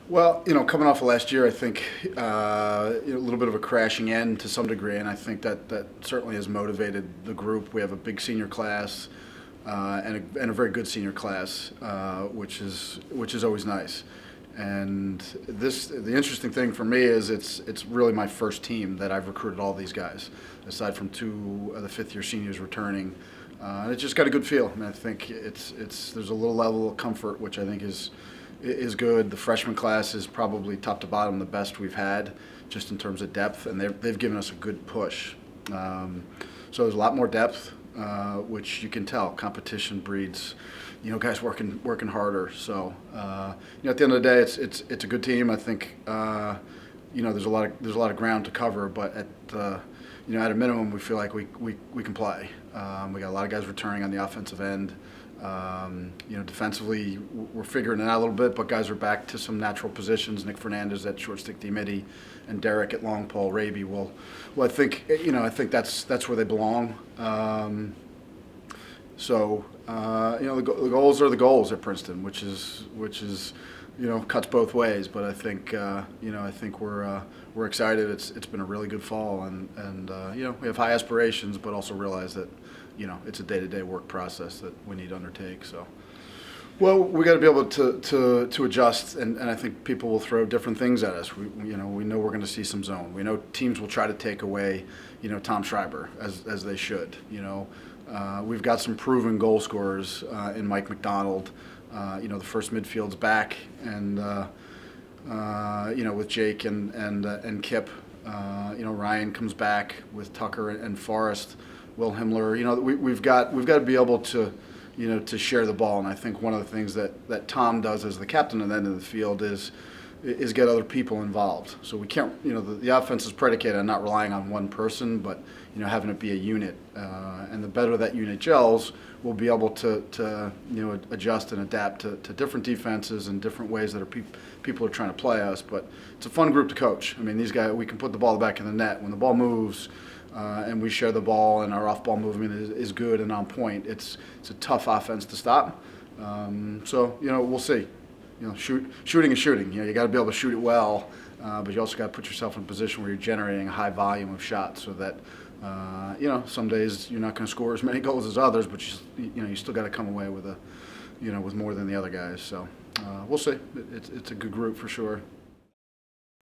Well, coming off of last year, I think a little bit of a crashing end to some degree, and I think that certainly has motivated the group. We have a big senior class and a very good senior class, which is always nice. And the interesting thing for me is it's really my first team that I've recruited all these guys, aside from two of the fifth-year seniors returning. And it just got a good feel. I mean, I think there's a little level of comfort, which I think is good. The freshman class is probably top to bottom the best we've had, just in terms of depth, and they've given us a good push. So there's a lot more depth, which you can tell. Competition breeds, guys working harder. So at the end of the day, it's a good team. I think there's a lot of ground to cover, but at a minimum, we feel like we can play. We got a lot of guys returning on the offensive end. Defensively, we're figuring it out a little bit, but guys are back to some natural positions. Nick Fernandez at short stick D midi, and Derek at long pole. Raby I think that's where they belong. The goals are the goals at Princeton, which is cuts both ways. But I think we're excited. It's been a really good fall, and we have high aspirations, but also realize that it's a day-to-day work process that we need to undertake. So, well, we got to be able to adjust, and I think people will throw different things at us. We know we're going to see some zone. We know teams will try to take away Tom Schreiber as they should. We've got some proven goal scorers in Mike McDonald. The first midfield's back, and with Jake and Kip. Ryan comes back with Tucker and Forrest. Will Himmler. We've got to be able to share the ball, and I think one of the things that Tom does as the captain at the end of the field is get other people involved. So we can't, the offense is predicated on not relying on one person, but having it be a unit. And the better that unit gels, we'll be able to adjust and adapt to different defenses and different ways that people are trying to play us. But it's a fun group to coach. I mean, these guys, we can put the ball back in the net when the ball moves. And we share the ball, and our off-ball movement is good and on point. It's a tough offense to stop. We'll see. Shooting is shooting. You got to be able to shoot it well, but you also got to put yourself in a position where you're generating a high volume of shots, so that some days you're not going to score as many goals as others, but you still got to come away with with more than the other guys. So we'll see. It's a good group for sure.